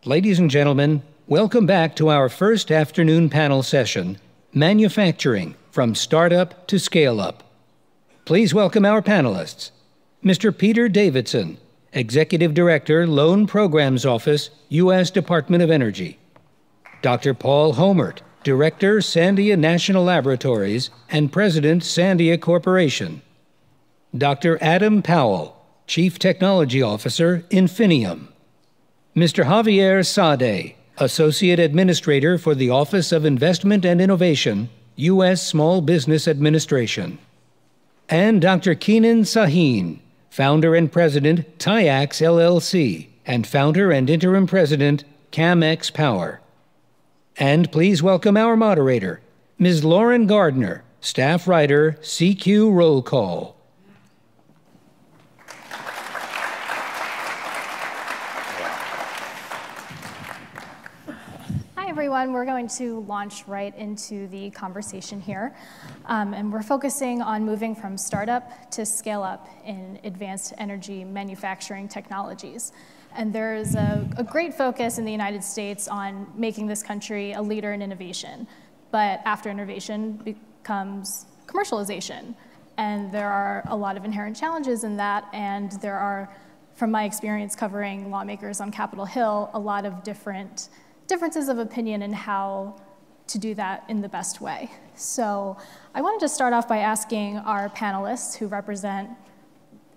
Ladies and gentlemen, welcome back to our first afternoon panel session, Manufacturing from Startup to Scale-Up. Please welcome our panelists, Mr. Peter Davidson, Executive Director, Loan Programs Office, U.S. Department of Energy. Dr. Paul Hommert, Director, Sandia National Laboratories and President, Sandia Corporation. Dr. Adam Powell, Chief Technology Officer, INFINIUM. Mr. Javier Saade, Associate Administrator for the Office of Investment and Innovation, U.S. Small Business Administration. And Dr. Keenan Sahin, Founder and President, TIAX LLC, and Founder and Interim President, CAMX Power. And please welcome our moderator, Ms. Lauren Gardner, Staff Writer, CQ Roll Call. Everyone, we're going to launch right into the conversation here, and we're focusing on moving from startup to scale up in advanced energy manufacturing technologies. And there's a great focus in the United States on making this country a leader in innovation. But after innovation becomes commercialization. And there are a lot of inherent challenges in that, and there are, from my experience covering lawmakers on Capitol Hill, a lot of differences of opinion in how to do that in the best way. So I wanted to start off by asking our panelists who represent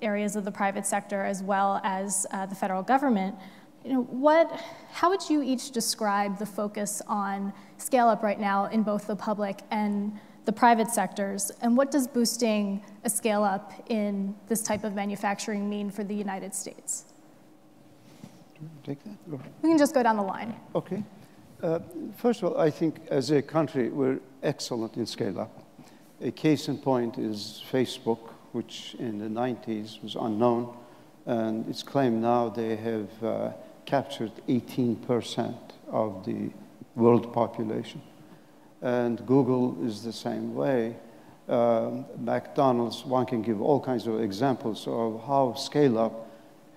areas of the private sector as well as the federal government, how would you each describe the focus on scale up right now in both the public and the private sectors, and what does boosting a scale up in this type of manufacturing mean for the United States? Take that? We can just go down the line. Okay. First of all, I think as a country, we're excellent in scale-up. A case in point is Facebook, which in the 90s was unknown, and it's claimed now they have captured 18% of the world population. And Google is the same way. McDonald's, one can give all kinds of examples of how scale-up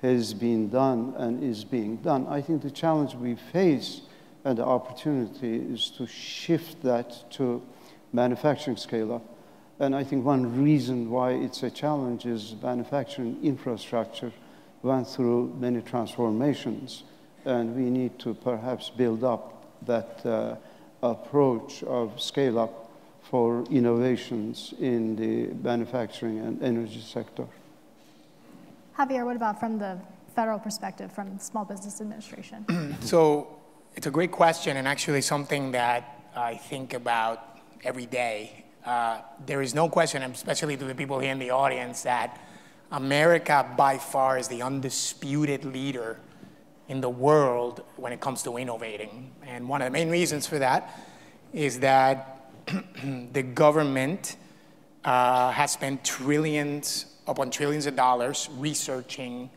has been done and is being done. I think the challenge we face and the opportunity is to shift that to manufacturing scale-up. And I think one reason why it's a challenge is manufacturing infrastructure went through many transformations, and we need to perhaps build up that approach of scale-up for innovations in the manufacturing and energy sector. Javier, what about from the federal perspective, from the Small Business Administration? So it's a great question, and actually something that I think about every day. There is no question, especially to the people here in the audience, that America by far is the undisputed leader in the world when it comes to innovating. And one of the main reasons for that is that the government has spent trillions upon trillions of dollars researching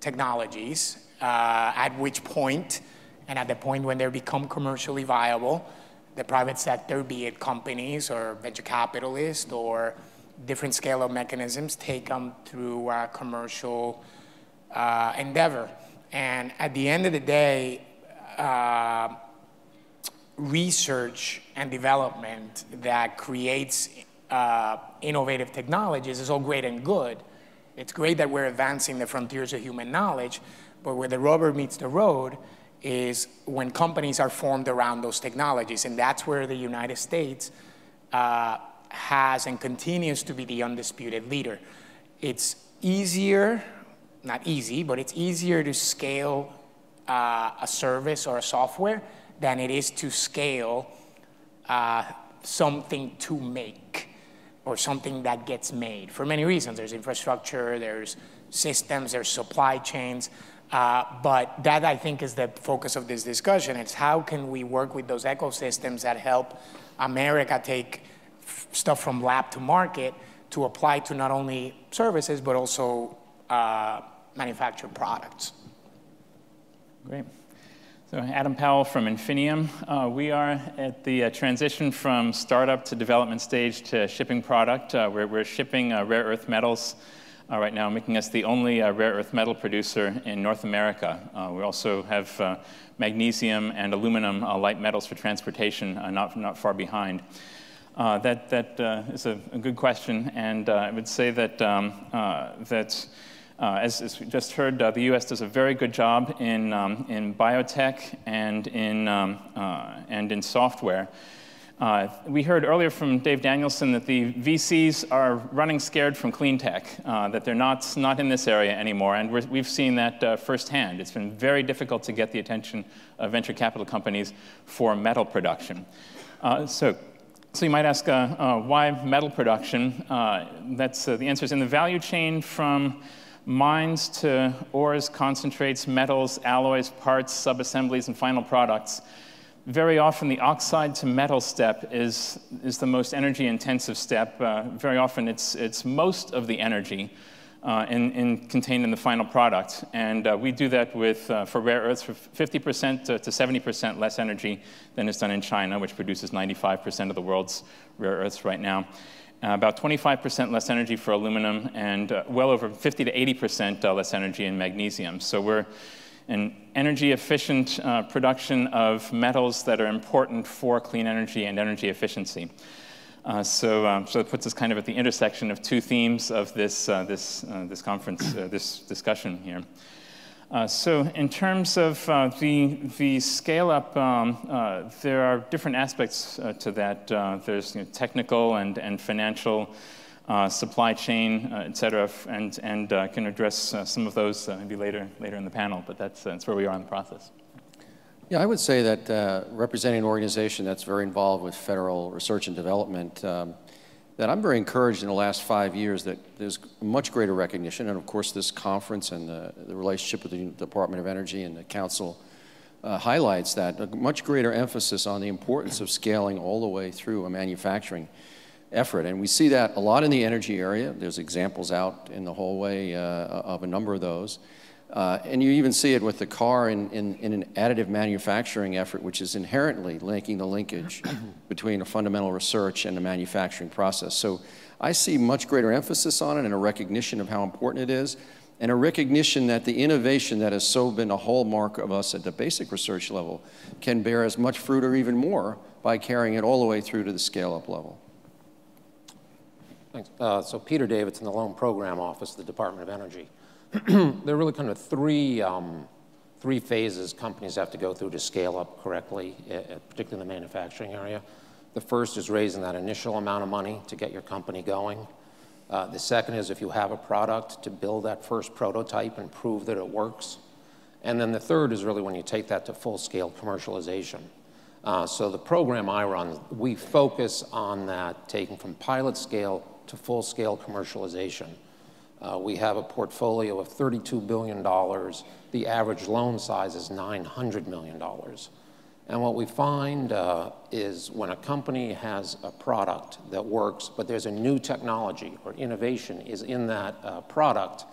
technologies, at which point, and at the point when they become commercially viable, the private sector, be it companies or venture capitalists or different scale-up mechanisms, take them through commercial endeavor. And at the end of the day, research and development that creates innovative technologies is all great and good. It's great that we're advancing the frontiers of human knowledge, but where the rubber meets the road is when companies are formed around those technologies, and that's where the United States has and continues to be the undisputed leader. It's easier, not easy, but it's easier to scale a service or a software than it is to scale something to make, or something that gets made, for many reasons. There's infrastructure, there's systems, there's supply chains, but that I think is the focus of this discussion. It's how can we work with those ecosystems that help America take stuff from lab to market to apply to not only services, but also manufactured products. Great. So Adam Powell from INFINIUM. We are at the transition from startup to development stage to shipping product. We're shipping rare earth metals right now, making us the only rare earth metal producer in North America. We also have magnesium and aluminum light metals for transportation, not far behind. That is a good question, and I would say that as we just heard, the U.S. does a very good job in biotech and in software. We heard earlier from Dave Danielson that the VCs are running scared from clean tech, that they're not in this area anymore, and we've seen that firsthand. It's been very difficult to get the attention of venture capital companies for metal production. So you might ask, why metal production? The answer is in the value chain from mines to ores, concentrates, metals, alloys, parts, subassemblies, and final products. Very often the oxide to metal step is the most energy intensive step. Very often it's most of the energy contained in the final product. And we do that for rare earths for 50% to 70% less energy than is done in China, which produces 95% of the world's rare earths right now. About 25% less energy for aluminum, and well over 50 to 80% less energy in magnesium. So we're an energy-efficient production of metals that are important for clean energy and energy efficiency. So it puts us kind of at the intersection of two themes of this conference, this discussion here. So in terms of the scale-up, there are different aspects to that. There's technical and financial, supply chain, et cetera, and can address some of those maybe later in the panel, but that's where we are in the process. Yeah, I would say that representing an organization that's very involved with federal research and development, that I'm very encouraged in the last 5 years that there's much greater recognition, and of course this conference and the relationship with the Department of Energy and the Council highlights that, a much greater emphasis on the importance of scaling all the way through a manufacturing effort. And we see that a lot in the energy area. There's examples out in the hallway of a number of those. And you even see it with the car in an additive manufacturing effort, which is inherently linking the linkage between a fundamental research and the manufacturing process. So I see much greater emphasis on it and a recognition of how important it is, and a recognition that the innovation that has so been a hallmark of us at the basic research level can bear as much fruit or even more by carrying it all the way through to the scale-up level. Thanks. So Peter Davidson, the Loan Program Office of the Department of Energy. There are really kind of three phases companies have to go through to scale up correctly, particularly in the manufacturing area. The first is raising that initial amount of money to get your company going. The second is, if you have a product, to build that first prototype and prove that it works. And then the third is really when you take that to full-scale commercialization. So the program I run, we focus on that, taking from pilot scale to full-scale commercialization. We have a portfolio of $32 billion. The average loan size is $900 million. And what we find is when a company has a product that works, but there's a new technology or innovation is in that product,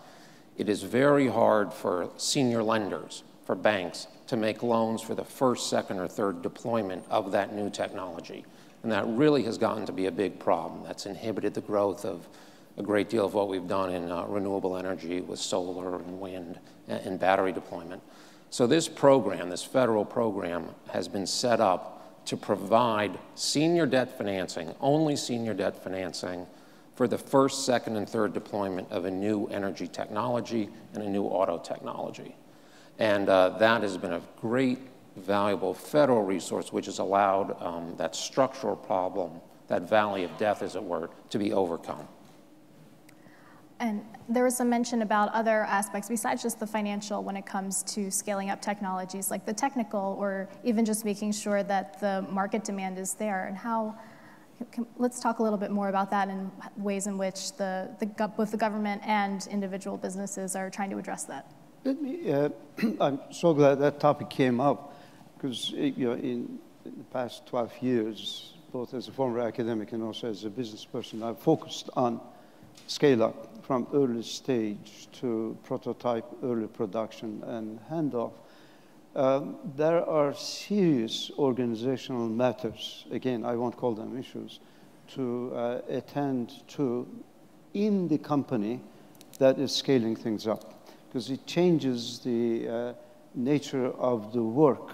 it is very hard for senior lenders, for banks, to make loans for the first, second, or third deployment of that new technology. And that really has gotten to be a big problem. That's inhibited the growth of a great deal of what we've done in renewable energy with solar and wind and battery deployment. So this program, this federal program, has been set up to provide senior debt financing, only senior debt financing, for the first, second, and third deployment of a new energy technology and a new auto technology. And that has been a great, valuable federal resource which has allowed that structural problem, that valley of death, as it were, to be overcome. And there was some mention about other aspects besides just the financial when it comes to scaling up technologies, like the technical, or even just making sure that the market demand is there. And how, let's talk a little bit more about that and ways in which both the government and individual businesses are trying to address that. Let me, I'm so glad that topic came up, because in the past 12 years, both as a former academic and also as a business person, I've focused on scale-up from early stage to prototype, early production, and handoff. There are serious organizational matters, again, I won't call them issues, to attend to in the company that is scaling things up, because it changes the nature of the work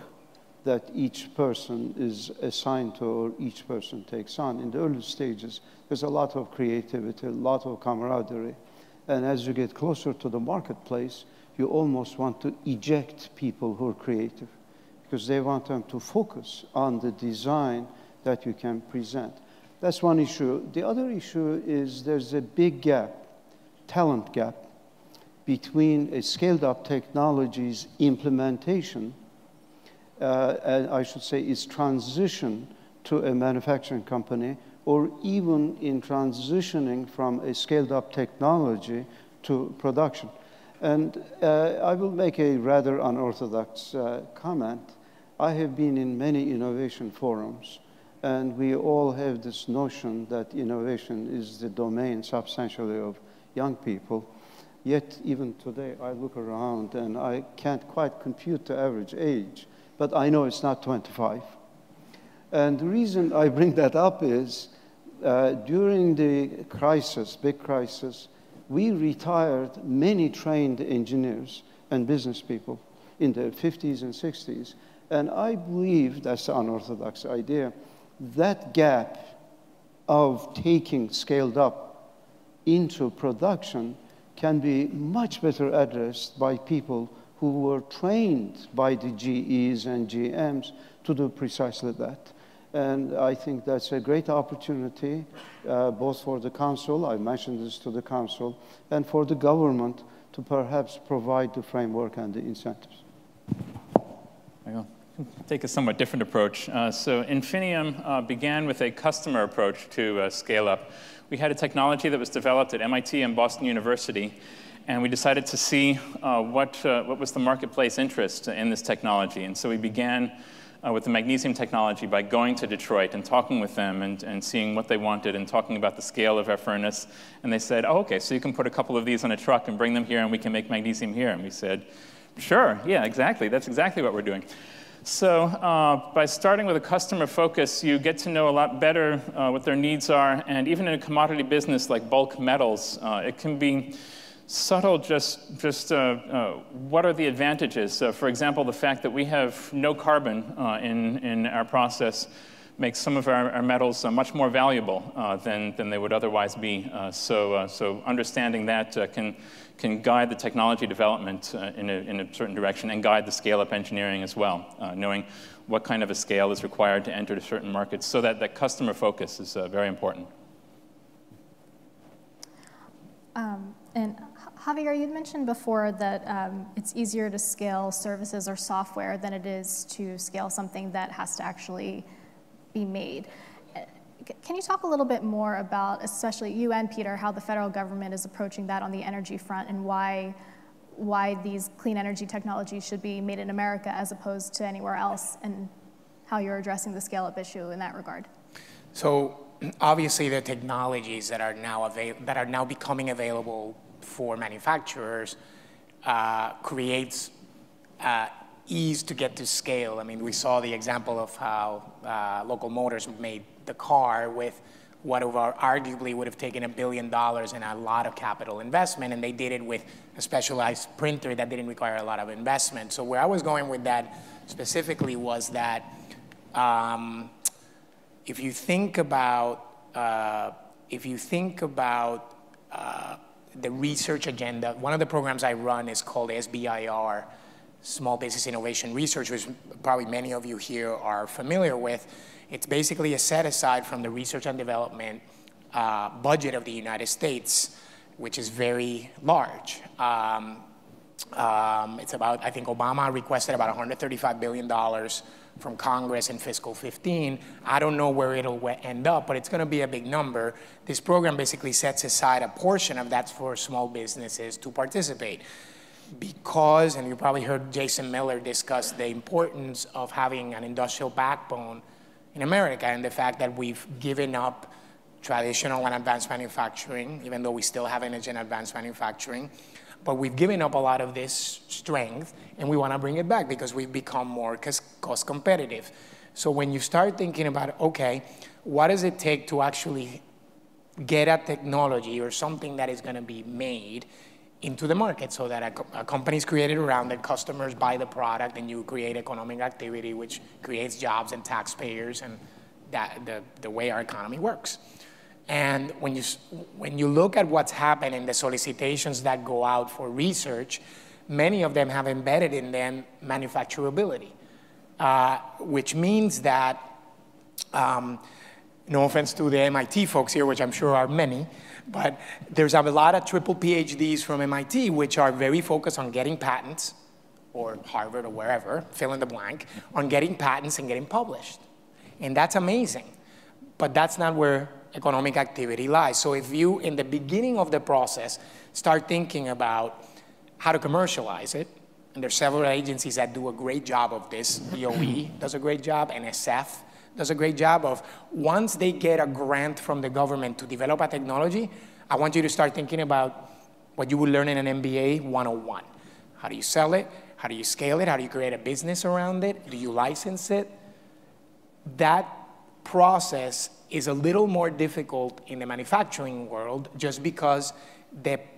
that each person is assigned to or each person takes on. In the early stages, there's a lot of creativity, a lot of camaraderie. And as you get closer to the marketplace, you almost want to eject people who are creative, because they want them to focus on the design that you can present. That's one issue. The other issue is there's a big gap, talent gap, between a scaled-up technology's implementation, and I should say its transition to a manufacturing company, or even in transitioning from a scaled-up technology to production. And I will make a rather unorthodox comment. I have been in many innovation forums, and we all have this notion that innovation is the domain substantially of young people. Yet, even today, I look around and I can't quite compute the average age, but I know it's not 25. And the reason I bring that up is during the crisis, big crisis, we retired many trained engineers and business people in the 50s and 60s. And I believe, that's the unorthodox idea, that gap of taking scaled up into production can be much better addressed by people who were trained by the GEs and GMs to do precisely that. And I think that's a great opportunity, both for the council, I mentioned this to the council, and for the government to perhaps provide the framework and the incentives. I'll take a somewhat different approach. So INFINIUM began with a customer approach to scale up. We had a technology that was developed at MIT and Boston University, and we decided to see what was the marketplace interest in this technology. And so we began with the magnesium technology by going to Detroit and talking with them and seeing what they wanted and talking about the scale of our furnace. And they said, oh, okay, so you can put a couple of these on a truck and bring them here and we can make magnesium here. And we said, sure, yeah, exactly. That's exactly what we're doing. So by starting with a customer focus, you get to know a lot better what their needs are. And even in a commodity business like bulk metals, it can be subtle, just what are the advantages? For example, the fact that we have no carbon in our process makes some of our metals much more valuable than they would otherwise be. So understanding that can guide the technology development in a certain direction and guide the scale-up engineering as well, knowing what kind of a scale is required to enter certain markets. So that customer focus is very important. And Javier, you mentioned before that it's easier to scale services or software than it is to scale something that has to actually be made. Can you talk a little bit more about, especially you and Peter, how the federal government is approaching that on the energy front and why these clean energy technologies should be made in America as opposed to anywhere else, and how you're addressing the scale-up issue in that regard? So obviously the technologies that are now becoming available for manufacturers creates ease to get to scale. I mean, we saw the example of how Local Motors made the car with what arguably would have taken $1 billion and a lot of capital investment, and they did it with a specialized printer that didn't require a lot of investment. So where I was going with that specifically was that if you think about the research agenda, one of the programs I run is called SBIR, Small Business Innovation Research, which probably many of you here are familiar with. It's basically a set aside from the research and development budget of the United States, which is very large. It's about, I think Obama requested about $135 billion from Congress in fiscal 15. I don't know where it'll end up, but it's going to be a big number. This program basically sets aside a portion of that for small businesses to participate. Because, and you probably heard Jason Miller discuss the importance of having an industrial backbone in America and the fact that we've given up traditional and advanced manufacturing, even though we still have energy and advanced manufacturing. But we've given up a lot of this strength, and we want to bring it back because we've become more cost competitive. So when you start thinking about, okay, what does it take to actually get a technology or something that is going to be made into the market so that a company is created around it, customers buy the product, and you create economic activity, which creates jobs and taxpayers, and the way our economy works. And when you look at what's happened in the solicitations that go out for research, many of them have embedded in them manufacturability, which means that, no offense to the MIT folks here, which I'm sure are many, but there's a lot of triple PhDs from MIT which are very focused on getting patents, or Harvard or wherever, fill in the blank, on getting patents and getting published. And that's amazing, but that's not where economic activity lies. So if you, in the beginning of the process, start thinking about how to commercialize it, and there's several agencies that do a great job of this. DOE does a great job, NSF does a great job of, once they get a grant from the government to develop a technology, I want you to start thinking about what you would learn in an MBA 101. How do you sell it? How do you scale it? How do you create a business around it? Do you license it? That process is a little more difficult in the manufacturing world, just because the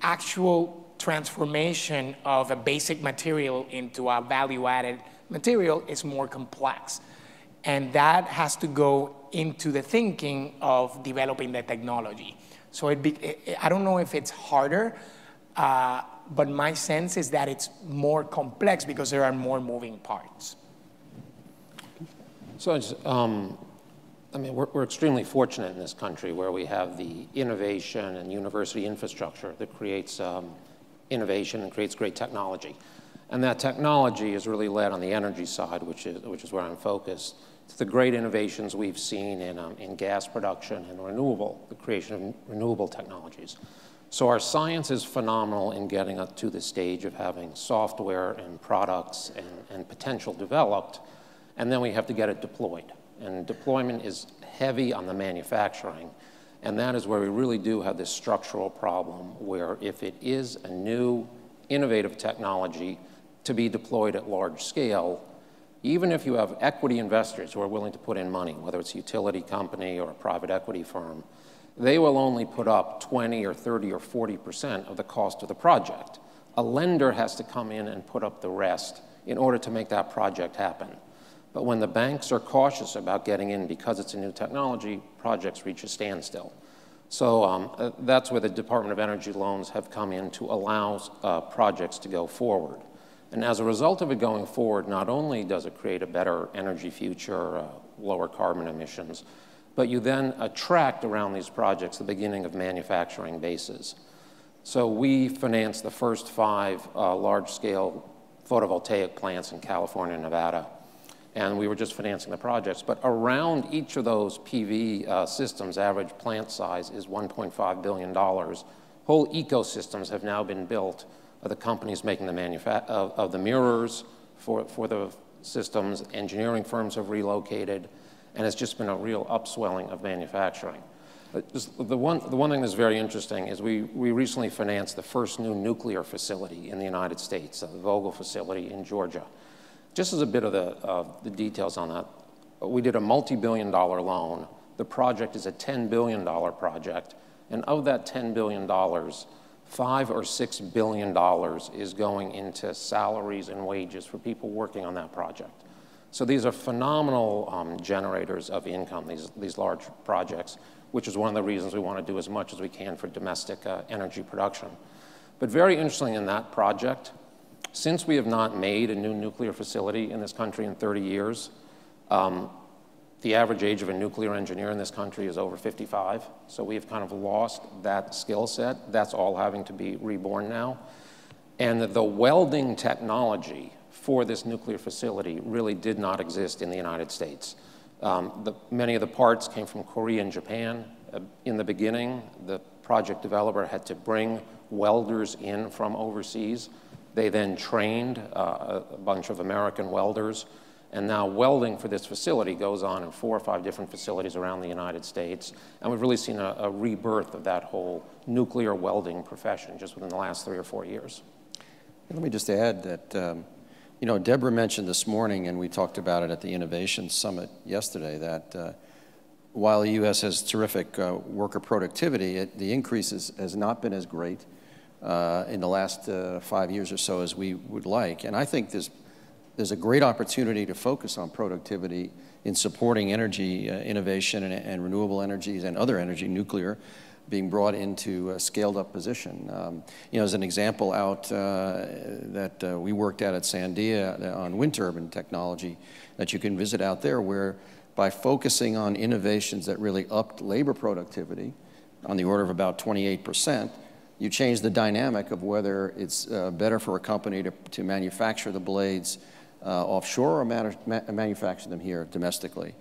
actual transformation of a basic material into a value-added material is more complex. And that has to go into the thinking of developing the technology. So I don't know if it's harder, but my sense is that it's more complex because there are more moving parts. So I mean, we're extremely fortunate in this country where we have the innovation and university infrastructure that creates innovation and creates great technology. And that technology is really led on the energy side, which is where I'm focused. It's the great innovations we've seen in gas production and the creation of renewable technologies. So our science is phenomenal in getting us to the stage of having software and products and potential developed, and then we have to get it deployed. And deployment is heavy on the manufacturing, and that is where we really do have this structural problem where if it is a new, innovative technology to be deployed at large scale, even if you have equity investors who are willing to put in money, whether it's a utility company or a private equity firm, they will only put up 20 or 30 or 40% of the cost of the project. A lender has to come in and put up the rest in order to make that project happen. But when the banks are cautious about getting in because it's a new technology, projects reach a standstill. So that's where the Department of Energy loans have come in to allow projects to go forward. And as a result of it going forward, not only does it create a better energy future, lower carbon emissions, but you then attract around these projects the beginning of manufacturing bases. So we financed the first 5 large-scale photovoltaic plants in California and Nevada. And we were just financing the projects. But around each of those PV systems, average plant size is $1.5 billion. Whole ecosystems have now been built of the companies making the of the mirrors for the systems. Engineering firms have relocated, and it's just been a real upswelling of manufacturing. The one thing that's very interesting is we recently financed the first new nuclear facility in the United States, the Vogtle facility in Georgia. Just as a bit of the details on that, we did a multi-billion-dollar loan. The project is a $10 billion project, and of that $10 billion, $5 or $6 billion is going into salaries and wages for people working on that project. So these are phenomenal generators of income, these large projects, which is one of the reasons we want to do as much as we can for domestic energy production. But very interesting in that project, since we have not made a new nuclear facility in this country in 30 years, the average age of a nuclear engineer in this country is over 55. So we've kind of lost that skill set. That's all having to be reborn now. And the welding technology for this nuclear facility really did not exist in the United States. Many of the parts came from Korea and Japan. In the beginning, the project developer had to bring welders in from overseas. They then trained a bunch of American welders. And now welding for this facility goes on in 4 or 5 different facilities around the United States. And we've really seen a rebirth of that whole nuclear welding profession just within the last 3 or 4 years. Let me just add that, you know, Deborah mentioned this morning, and we talked about it at the Innovation Summit yesterday, that while the U.S. has terrific worker productivity, the increase has not been as great in the last 5 years or so as we would like. And I think there's a great opportunity to focus on productivity in supporting energy innovation and renewable energies and other energy, nuclear, being brought into a scaled-up position. As an example that we worked at Sandia on wind turbine technology that you can visit out there, where by focusing on innovations that really upped labor productivity on the order of about 28%, you change the dynamic of whether it's better for a company to manufacture the blades offshore or manufacture them here domestically.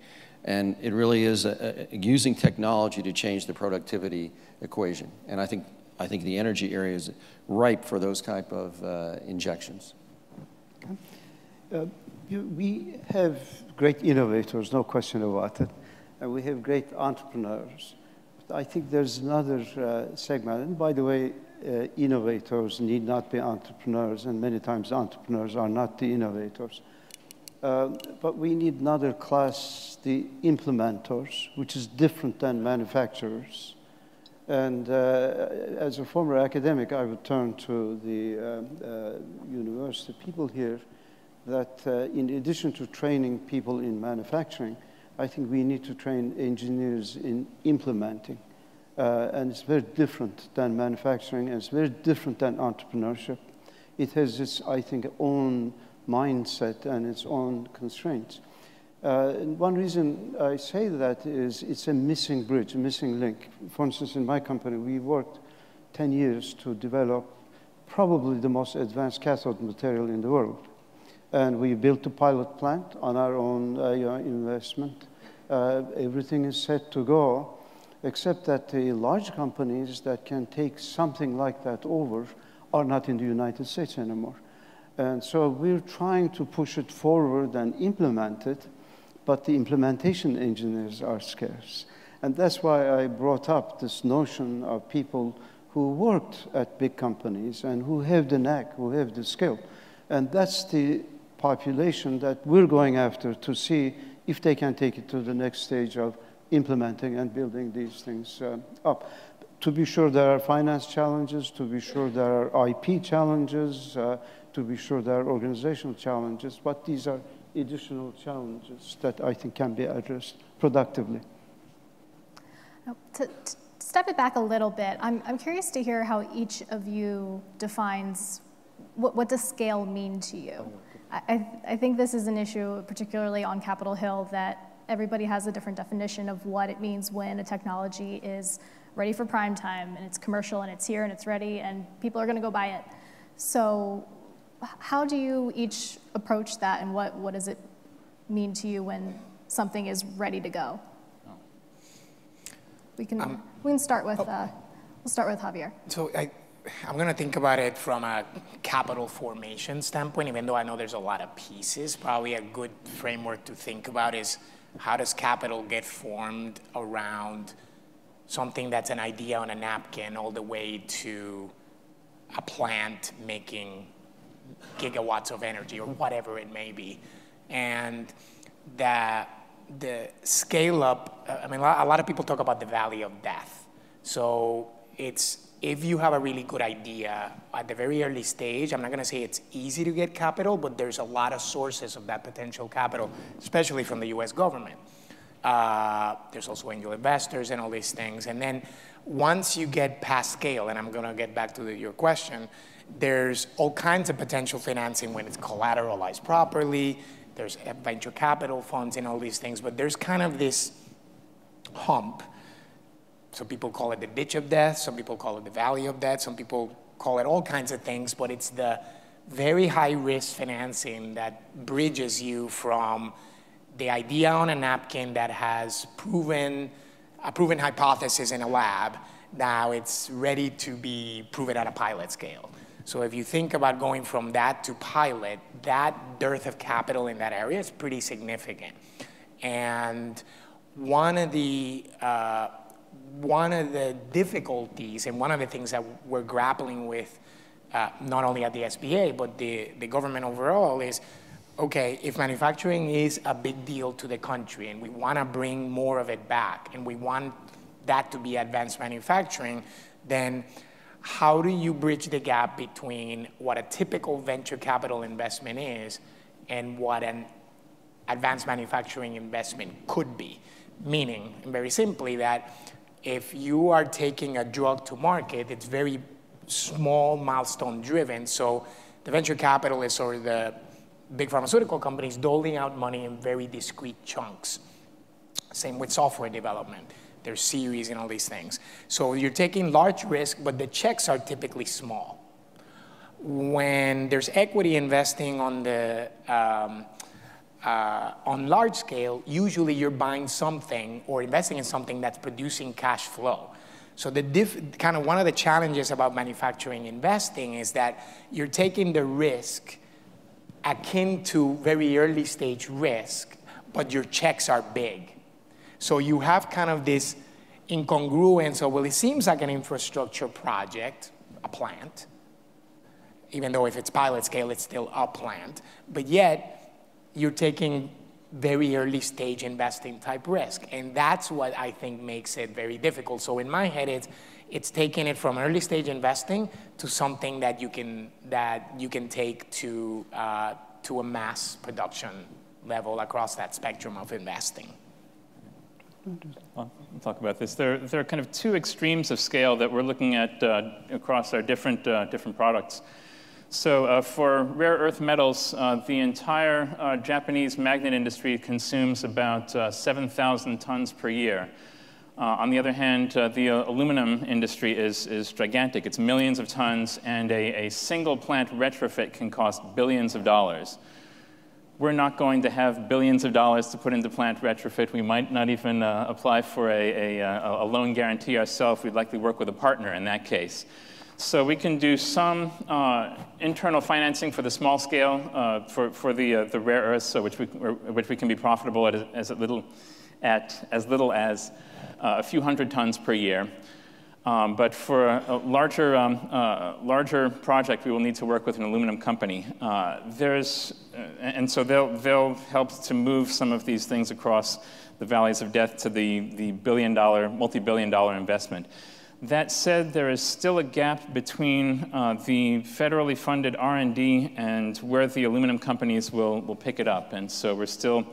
And it really is using technology to change the productivity equation. And I think the energy area is ripe for those type of injections. We have great innovators, no question about it. And we have great entrepreneurs. But I think there's another segment. And by the way, innovators need not be entrepreneurs, and many times entrepreneurs are not the innovators. But we need another class, the implementers, which is different than manufacturers. And as a former academic, I would turn to the university people here that in addition to training people in manufacturing, I think we need to train engineers in implementing. And it's very different than manufacturing, and it's very different than entrepreneurship. It has its, I think, own mindset and its own constraints. And one reason I say that is it's a missing bridge, a missing link. For instance, in my company, we worked 10 years to develop probably the most advanced cathode material in the world. And we built a pilot plant on our own investment. Everything is set to go, except that the large companies that can take something like that over are not in the United States anymore. And so we're trying to push it forward and implement it, but the implementation engineers are scarce. And that's why I brought up this notion of people who worked at big companies and who have the knack, who have the skill. And that's the population that we're going after to see if they can take it to the next stage of implementing and building these things up. To be sure there are finance challenges, to be sure there are IP challenges, to be sure there are organizational challenges, but these are additional challenges that I think can be addressed productively. To step it back a little bit, I'm curious to hear how each of you defines what does scale mean to you. I think this is an issue, particularly on Capitol Hill, that everybody has a different definition of what it means when a technology is ready for prime time and it's commercial and it's here and it's ready and people are going to go buy it. So how do you each approach that, and what does it mean to you when something is ready to go? We can start with we'll start with Javier. So I'm going to think about it from a capital formation standpoint, even though I know there's a lot of pieces. Probably a good framework to think about is how does capital get formed around something that's an idea on a napkin all the way to a plant making gigawatts of energy or whatever it may be. And the scale up, I mean, a lot of people talk about the valley of death. So it's, if you have a really good idea at the very early stage, I'm not going to say it's easy to get capital, but there's a lot of sources of that potential capital, especially from the US government. There's also angel investors and all these things. And then once you get past scale, and I'm going to get back to your question, there's all kinds of potential financing when it's collateralized properly. There's venture capital funds and all these things, but there's kind of this hump. Some people call it the ditch of death. Some people call it the valley of death. Some people call it all kinds of things, but it's the very high risk financing that bridges you from the idea on a napkin that has a proven hypothesis in a lab. Now it's ready to be proven at a pilot scale. So if you think about going from that to pilot, that dearth of capital in that area is pretty significant. And one of the difficulties and one of the things that we're grappling with, not only at the SBA, but the government overall is, okay, if manufacturing is a big deal to the country and we want to bring more of it back and we want that to be advanced manufacturing, then how do you bridge the gap between what a typical venture capital investment is and what an advanced manufacturing investment could be? Meaning, very simply, that if you are taking a drug to market, it's very small milestone driven, so the venture capitalists or the big pharmaceutical companies doling out money in very discrete chunks. Same with software development. There's series and all these things. So you're taking large risk, but the checks are typically small. When there's equity investing on the on large scale, usually you're buying something or investing in something that's producing cash flow. So the kind of one of the challenges about manufacturing investing is that you're taking the risk akin to very early stage risk, but your checks are big. So you have kind of this incongruence of, well, it seems like an infrastructure project, a plant, even though if it's pilot scale, it's still a plant, but yet you're taking very early stage investing type risk. And that's what I think makes it very difficult. So in my head, it's taking it from early stage investing to something that you can take to a mass production level across that spectrum of investing. We'll talk about this. There are kind of two extremes of scale that we're looking at across our different products. So for rare earth metals, the entire Japanese magnet industry consumes about 7,000 tons per year. On the other hand, the aluminum industry is gigantic. It's millions of tons, and a single plant retrofit can cost billions of dollars. We're not going to have billions of dollars to put into plant retrofit. We might not even apply for a loan guarantee ourselves. We'd likely work with a partner in that case. So we can do some internal financing for the small scale for the rare earths, so which we can be profitable at as little as a few hundred tons per year. But for a larger project, we will need to work with an aluminum company. And so they'll help to move some of these things across the valleys of death to the multi-billion-dollar investment. That said, there is still a gap between the federally funded R&D and where the aluminum companies will pick it up. And so we're still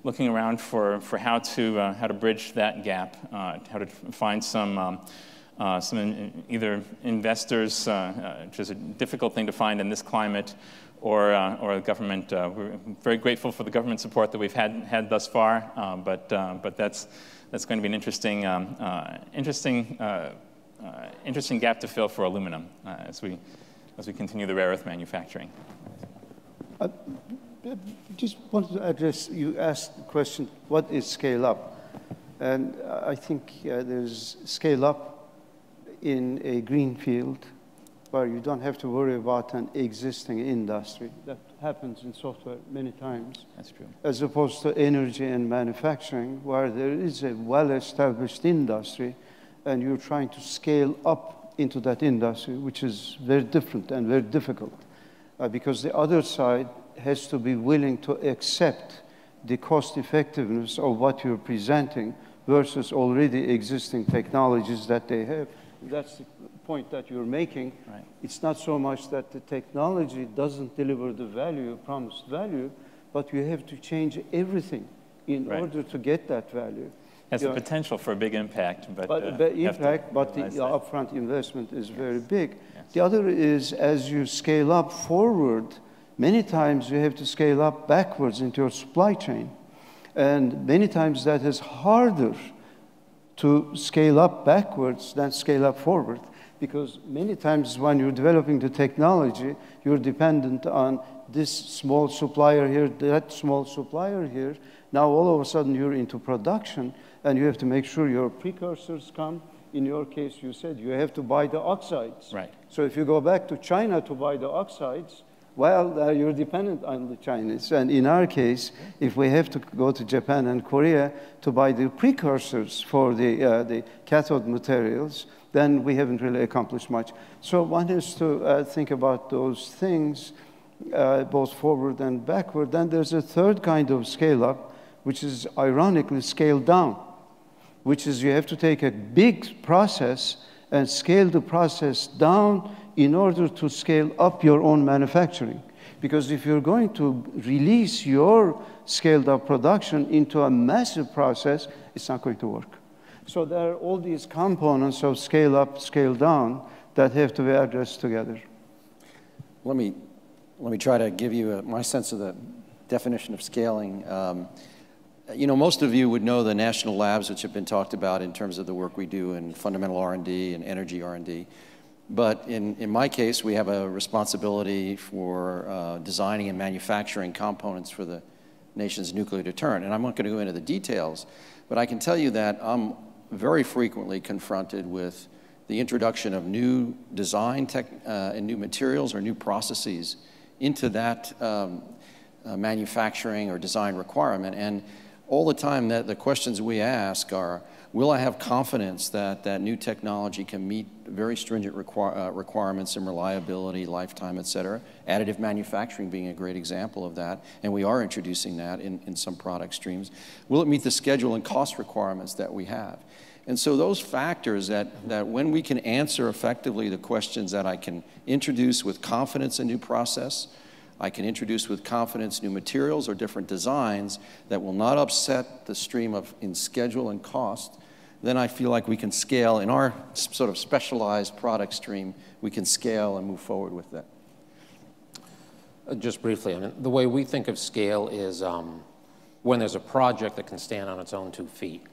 looking around for how to bridge that gap, how to find some either investors, which is a difficult thing to find in this climate, or the government. We're very grateful for the government support that we've had thus far, but that's going to be an interesting gap to fill for aluminum as we continue the rare earth manufacturing. Just wanted to address, you asked the question, what is scale up? And I think there's scale up in a green field where you don't have to worry about an existing industry. That happens in software many times. That's true. As opposed to energy and manufacturing, where there is a well-established industry and you're trying to scale up into that industry, which is very different and very difficult. Because the other side has to be willing to accept the cost effectiveness of what you're presenting versus already existing technologies that they have. That's the point that you're making. Right. It's not so much that the technology doesn't deliver the value, promised value, but you have to change everything in order to get that value. Has the potential for a big impact, but the upfront investment is very big. Yes. The other is, as you scale up forward, many times you have to scale up backwards into your supply chain. And many times that is harder to scale up backwards than scale up forward. Because many times when you're developing the technology, you're dependent on this small supplier here, that small supplier here. Now all of a sudden you're into production and you have to make sure your precursors come. In your case, you said you have to buy the oxides. Right. So if you go back to China to buy the oxides, well, you're dependent on the Chinese. And in our case, if we have to go to Japan and Korea to buy the precursors for the cathode materials, then we haven't really accomplished much. So one has to think about those things. both forward and backward. Then there's a third kind of scale-up, which is ironically scaled down, which is you have to take a big process and scale the process down in order to scale up your own manufacturing. Because if you're going to release your scaled-up production into a massive process, it's not going to work. So there are all these components of scale up, scale down that have to be addressed together. Let me try to give you my sense of the definition of scaling. You know, most of you would know the national labs, which have been talked about in terms of the work we do in fundamental R&D and energy R&D. But in my case, we have a responsibility for designing and manufacturing components for the nation's nuclear deterrent. And I'm not going to go into the details, but I can tell you that I'm very frequently confronted with the introduction of new design and new materials or new processes into that manufacturing or design requirement. And all the time that the questions we ask are, will I have confidence that that new technology can meet very stringent requirements in reliability, lifetime, et cetera? Additive manufacturing being a great example of that, and we are introducing that in some product streams. Will it meet the schedule and cost requirements that we have? And so those factors that when we can answer effectively the questions that I can introduce with confidence a new process, I can introduce with confidence new materials or different designs that will not upset the stream in schedule and cost, then I feel like we can scale in our sort of specialized product stream, we can scale and move forward with that. Just briefly, I mean, the way we think of scale is when there's a project that can stand on its own 2 feet,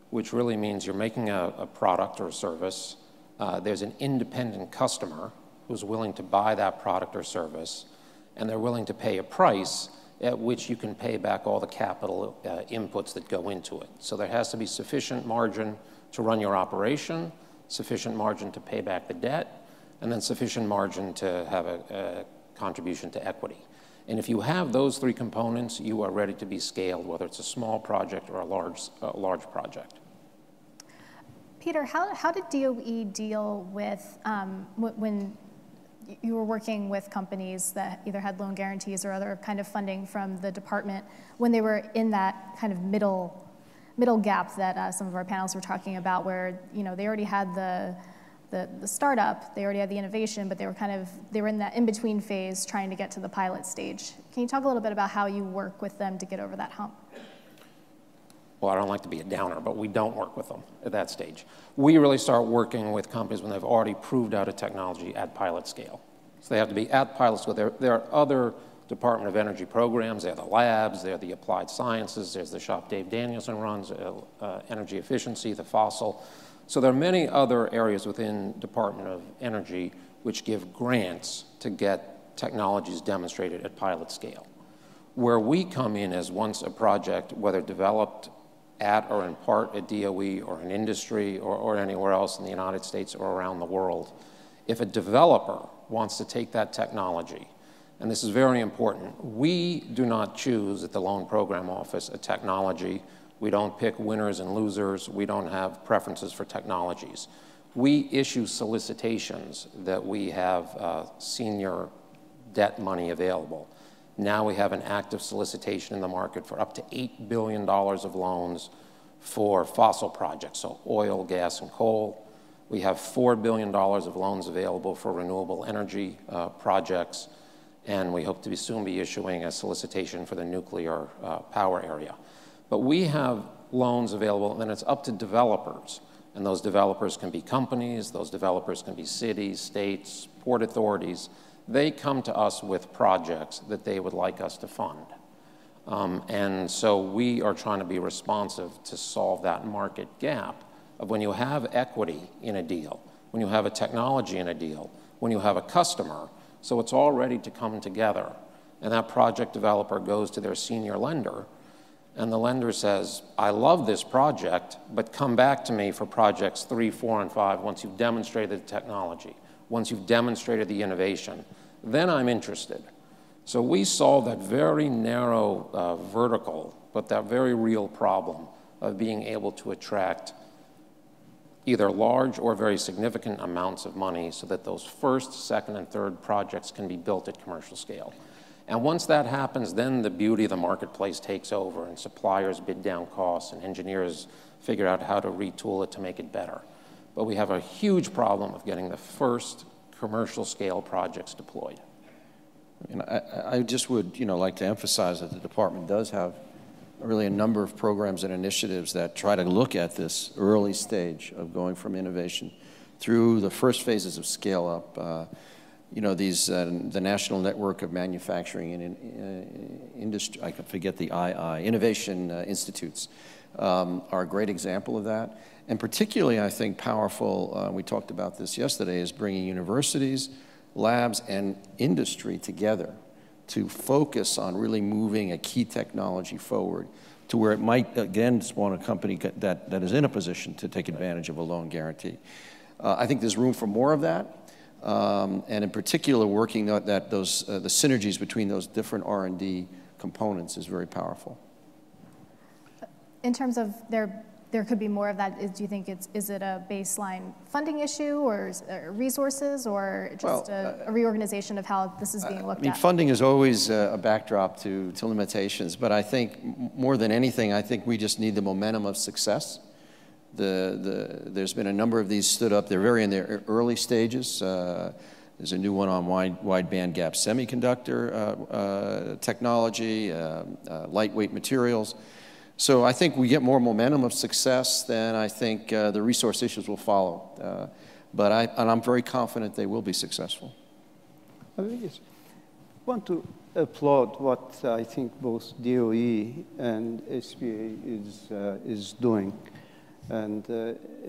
which really means you're making a product or a service. There's an independent customer who's willing to buy that product or service, and they're willing to pay a price at which you can pay back all the capital inputs that go into it. So there has to be sufficient margin to run your operation, sufficient margin to pay back the debt, and then sufficient margin to have a contribution to equity. And if you have those 3 components, you are ready to be scaled, whether it's a small project or a large project. Peter, how did DOE deal with when you were working with companies that either had loan guarantees or other kind of funding from the department when they were in that kind of middle gap that some of our panelists were talking about, where they already had the startup, they already had the innovation, but they were in that in-between phase trying to get to the pilot stage. Can you talk a little bit about how you work with them to get over that hump? Well, I don't like to be a downer, but we don't work with them at that stage. We really start working with companies when they've already proved out a technology at pilot scale. So they have to be at pilot scale. There are other Department of Energy programs. There are the labs, there are the applied sciences, there's the shop Dave Danielson runs, energy efficiency, the fossil. So there are many other areas within Department of Energy which give grants to get technologies demonstrated at pilot scale. Where we come in as once a project, whether developed at or in part at DOE or in industry or anywhere else in the United States or around the world, if a developer wants to take that technology, and this is very important, we do not choose at the Loan Program Office a technology. We don't pick winners and losers. We don't have preferences for technologies. We issue solicitations that we have senior debt money available. Now we have an active solicitation in the market for up to $8 billion of loans for fossil projects, so oil, gas, and coal. We have $4 billion of loans available for renewable energy projects, and we hope to soon be issuing a solicitation for the nuclear power area. But we have loans available, and then it's up to developers. And those developers can be companies, those developers can be cities, states, port authorities. They come to us with projects that they would like us to fund. And so we are trying to be responsive to solve that market gap of when you have equity in a deal, when you have a technology in a deal, when you have a customer, so it's all ready to come together. And that project developer goes to their senior lender, and the lender says, I love this project, but come back to me for projects 3, 4, and 5 once you've demonstrated the technology, once you've demonstrated the innovation, then I'm interested. So we solve that very narrow vertical, but that very real problem of being able to attract either large or very significant amounts of money so that those first, second, and third projects can be built at commercial scale. And once that happens, then the beauty of the marketplace takes over, and suppliers bid down costs, and engineers figure out how to retool it to make it better. But we have a huge problem of getting the first commercial scale projects deployed. And I just would, like to emphasize that the department does have really a number of programs and initiatives that try to look at this early stage of going from innovation through the first phases of scale up. The National Network of Manufacturing and Industry, I forget the Innovation Institutes are a great example of that. And particularly, I think, powerful, we talked about this yesterday, is bringing universities, labs, and industry together to focus on really moving a key technology forward to where it might, again, spawn a company that is in a position to take advantage of a loan guarantee. I think there's room for more of that. And in particular, working the synergies between those different R&D components is very powerful. In terms of there could be more of that, do you think is it a baseline funding issue, or resources, or just a reorganization of how this is being looked at? Funding is always a backdrop to limitations, but I think more than anything, I think we just need the momentum of success. There's been a number of these stood up. They're very in their early stages. There's a new one on wide bandgap semiconductor technology, lightweight materials. So I think we get more momentum of success, then I think the resource issues will follow. But I'm very confident they will be successful. I want to applaud what I think both DOE and SBA is doing. And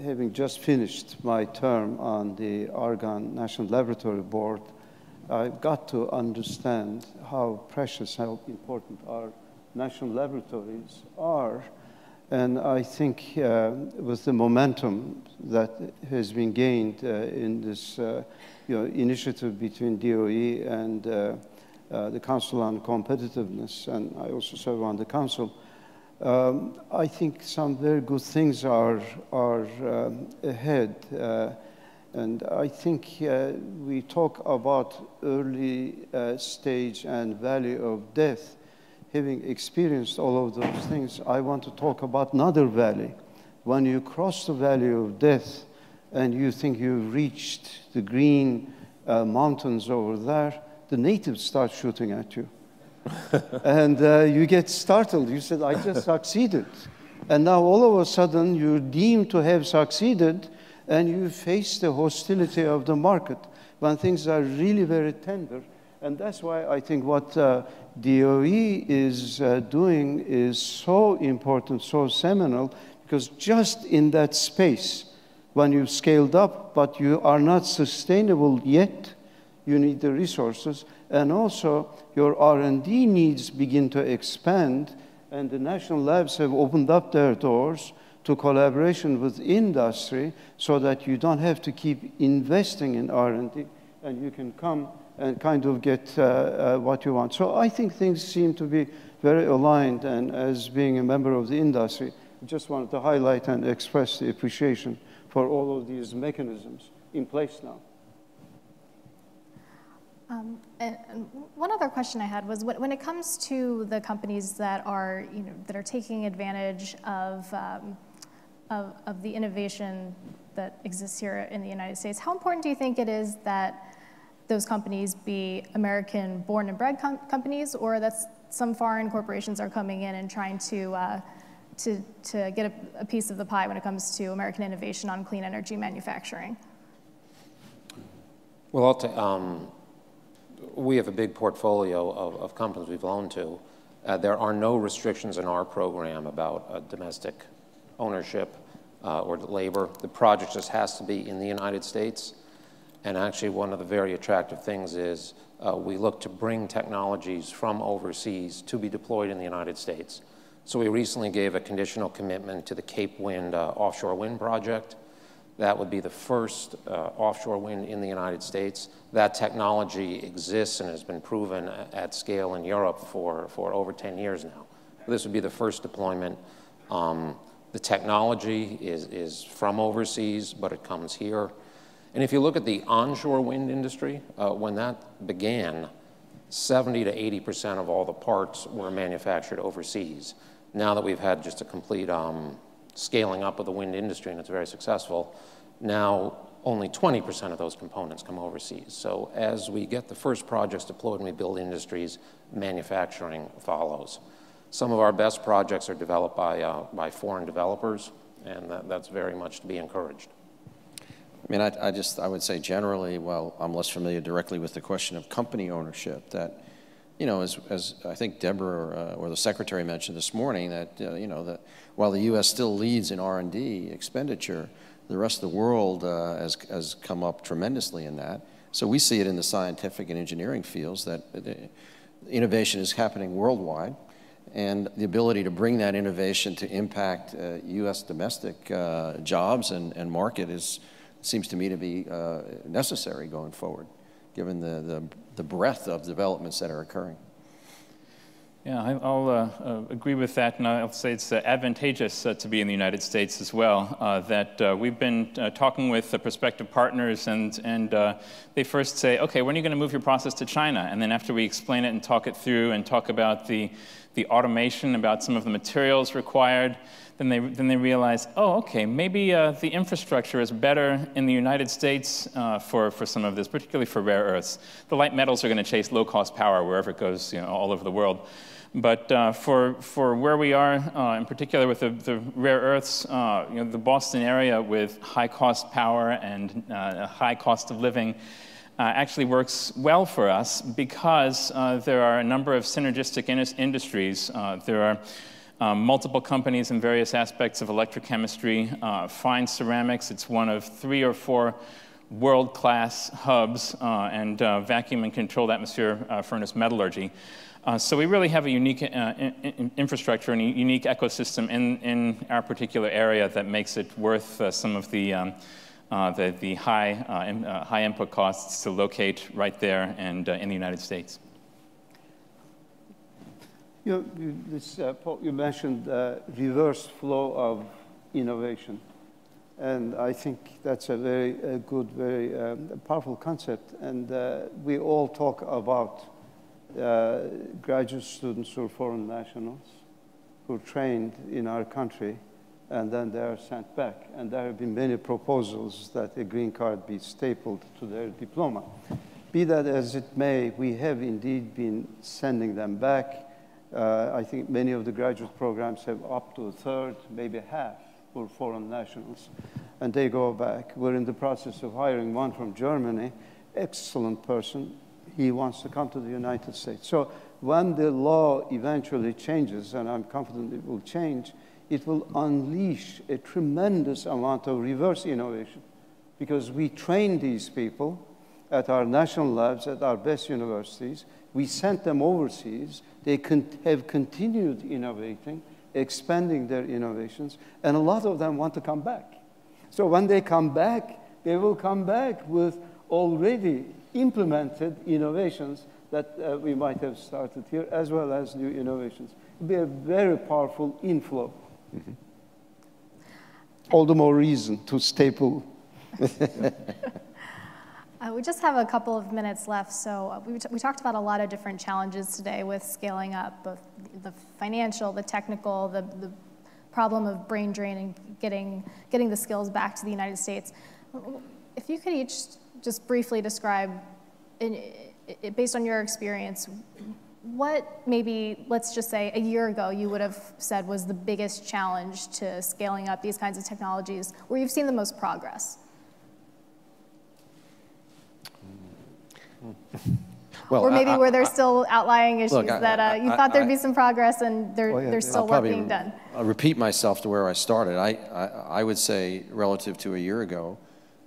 having just finished my term on the Argonne National Laboratory Board, I got to understand how precious, how important our national laboratories are. And I think with the momentum that has been gained in this initiative between DOE and the Council on Competitiveness, and I also serve on the Council, I think some very good things are ahead. And I think we talk about early stage and valley of death. Having experienced all of those things, I want to talk about another valley. When you cross the valley of death and you think you've reached the green mountains over there, the natives start shooting at you. And you get startled. You said, I just succeeded. And now all of a sudden you're deemed to have succeeded, and you face the hostility of the market when things are really very tender. And that's why I think what DOE is doing is so important, so seminal, because just in that space, when you've scaled up, but you are not sustainable yet, you need the resources, and also your R&D needs begin to expand, and the national labs have opened up their doors to collaboration with industry so that you don't have to keep investing in R&D, and you can come and kind of get what you want. So I think things seem to be very aligned, and as being a member of the industry, I just wanted to highlight and express the appreciation for all of these mechanisms in place now. And one other question I had was, when it comes to the companies that are, that are taking advantage of the innovation that exists here in the United States, how important do you think it is that those companies be American born and bred companies, or that some foreign corporations are coming in and trying to get a piece of the pie when it comes to American innovation on clean energy manufacturing? Well, we have a big portfolio of companies we've loaned to. There are no restrictions in our program about domestic ownership or labor. The project just has to be in the United States. And actually, one of the very attractive things is we look to bring technologies from overseas to be deployed in the United States. So we recently gave a conditional commitment to the Cape Wind offshore wind project. That would be the first offshore wind in the United States. That technology exists and has been proven at scale in Europe for over 10 years now. This would be the first deployment. The technology is from overseas, but it comes here. And if you look at the onshore wind industry, when that began, 70 to 80% of all the parts were manufactured overseas. Now that we've had just a complete scaling up of the wind industry, and it's very successful, now only 20% of those components come overseas. So as we get the first projects deployed and we build industries, manufacturing follows. Some of our best projects are developed by foreign developers, and that's very much to be encouraged. I mean, I would say generally, while I'm less familiar directly with the question of company ownership, that, you know, as I think Deborah or the Secretary mentioned this morning, that, you know, that while the U.S. still leads in R&D expenditure, the rest of the world has come up tremendously in that. So we see it in the scientific and engineering fields that innovation is happening worldwide, and the ability to bring that innovation to impact U.S. domestic jobs and market seems to me to be necessary going forward, given the breadth of developments that are occurring. Yeah, I'll agree with that, and I'll say it's advantageous to be in the United States as well. That we've been talking with prospective partners, and they first say, okay, when are you going to move your process to China? And then after we explain it and talk it through and talk about the automation, about some of the materials required, then they realize, oh, okay, maybe the infrastructure is better in the United States for some of this, particularly for rare earths. The light metals are going to chase low-cost power wherever it goes, you know, all over the world. But for where we are, in particular with the rare earths, you know, the Boston area with high-cost power and a high cost of living actually works well for us because there are a number of synergistic industries. There are multiple companies in various aspects of electrochemistry, fine ceramics. It's one of 3 or 4 world-class hubs, and vacuum and controlled atmosphere furnace metallurgy. So we really have a unique infrastructure and a unique ecosystem in our particular area that makes it worth some of the high input costs to locate right there and in the United States. Paul, you mentioned reverse flow of innovation. And I think that's a very good, very powerful concept. And we all talk about graduate students who are foreign nationals who are trained in our country, and then they are sent back. And there have been many proposals that a green card be stapled to their diploma. Be that as it may, we have indeed been sending them back. I think many of the graduate programs have up to a third, maybe half, for foreign nationals, and they go back. We're in the process of hiring one from Germany, excellent person. He wants to come to the United States. So when the law eventually changes, and I'm confident it will change, it will unleash a tremendous amount of reverse innovation, because we train these people at our national labs, at our best universities. We sent them overseas. They have continued innovating, expanding their innovations, and a lot of them want to come back. So when they come back, they will come back with already implemented innovations that we might have started here, as well as new innovations. It will be a very powerful inflow. Mm-hmm. All the more reason to staple. We just have a couple of minutes left, so we talked about a lot of different challenges today with scaling up, both the financial, the technical, the problem of brain drain and getting the skills back to the United States. If you could each just briefly describe, based on your experience, what maybe, let's just say a year ago, you would have said was the biggest challenge to scaling up these kinds of technologies, where you've seen the most progress? Well, or maybe where there's still outlying issues that you thought there'd be some progress and there's still work being done. I'll repeat myself to where I started. I would say, relative to a year ago,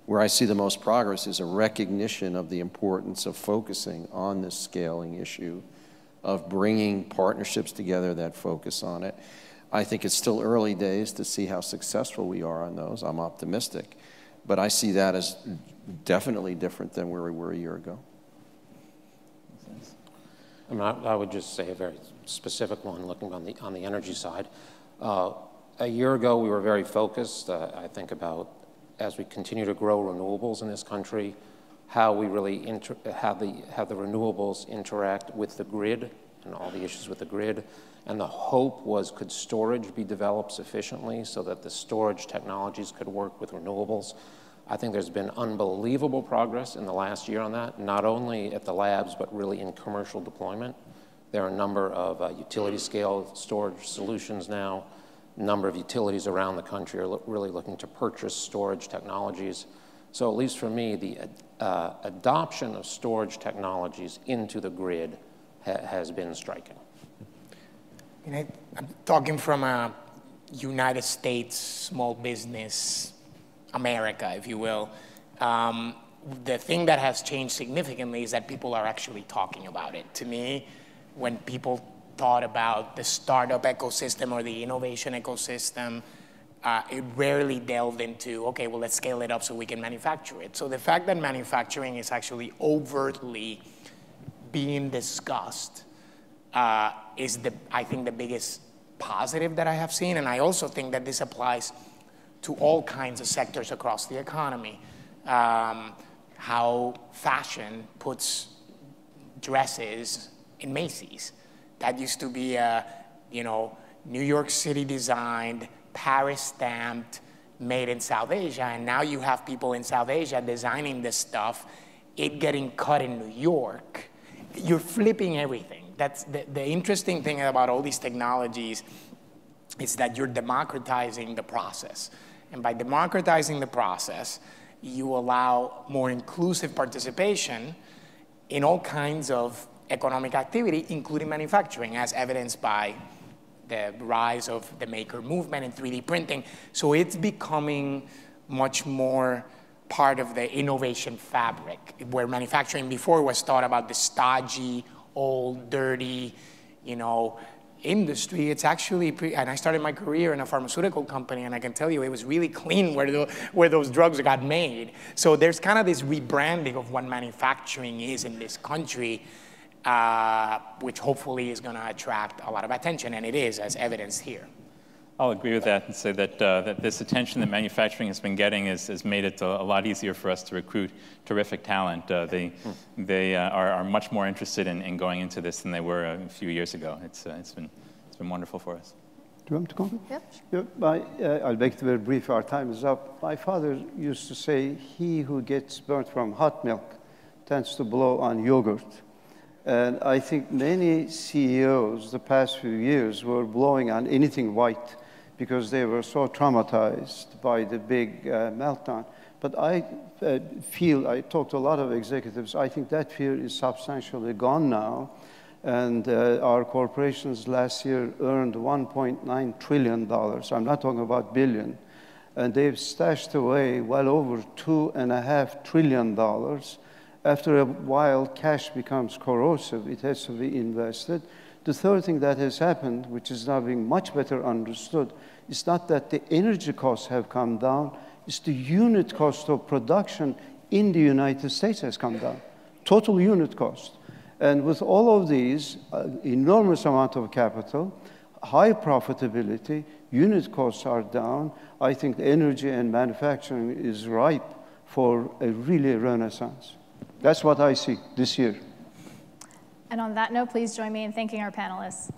where I see the most progress is a recognition of the importance of focusing on this scaling issue, of bringing partnerships together that focus on it. I think it's still early days to see how successful we are on those. I'm optimistic. But I see that as definitely different than where we were a year ago. I would just say a very specific one, looking on the energy side. A year ago, we were very focused, I think, about as we continue to grow renewables in this country, how we really how the renewables interact with the grid and all the issues with the grid. And the hope was, could storage be developed sufficiently so that the storage technologies could work with renewables? I think there's been unbelievable progress in the last year on that, not only at the labs, but really in commercial deployment. There are a number of utility-scale storage solutions now. A number of utilities around the country are really looking to purchase storage technologies. So at least for me, the adoption of storage technologies into the grid has been striking. I'm talking from a United States small business America, if you will. The thing that has changed significantly is that people are actually talking about it. To me, when people thought about the startup ecosystem or the innovation ecosystem, it rarely delved into, okay, well, let's scale it up so we can manufacture it. So the fact that manufacturing is actually overtly being discussed is, I think, the biggest positive that I have seen. And I also think that this applies to all kinds of sectors across the economy. How fashion puts dresses in Macy's. That used to be a, New York City designed, Paris stamped, made in South Asia, and now you have people in South Asia designing this stuff, it getting cut in New York. You're flipping everything. That's the interesting thing about all these technologies is that you're democratizing the process. And by democratizing the process, you allow more inclusive participation in all kinds of economic activity, including manufacturing, as evidenced by the rise of the maker movement and 3D printing. So it's becoming much more part of the innovation fabric, where manufacturing before was thought about the stodgy, old, dirty, industry. It's actually, and I started my career in a pharmaceutical company, and I can tell you it was really clean where those drugs got made. So there's kind of this rebranding of what manufacturing is in this country, which hopefully is going to attract a lot of attention, and it is, as evidenced here. I'll agree with that and say that, that this attention that manufacturing has been getting has made it a lot easier for us to recruit terrific talent. They are much more interested in going into this than they were a few years ago. It's been wonderful for us. Do you want me to comment? Yep. Yeah, I'll make it very brief. Our time is up. My father used to say, he who gets burnt from hot milk tends to blow on yogurt. And I think many CEOs the past few years were blowing on anything white because they were so traumatized by the big meltdown. But I feel, I talked to a lot of executives, I think that fear is substantially gone now. And our corporations last year earned $1.9 trillion. I'm not talking about billion. And they've stashed away well over $2.5 trillion. After a while, cash becomes corrosive. It has to be invested. The third thing that has happened, which is now being much better understood, is not that the energy costs have come down, it's the unit cost of production in the United States has come down, total unit cost. And with all of these, enormous amount of capital, high profitability, unit costs are down, I think energy and manufacturing is ripe for a really renaissance. That's what I see this year. And on that note, please join me in thanking our panelists.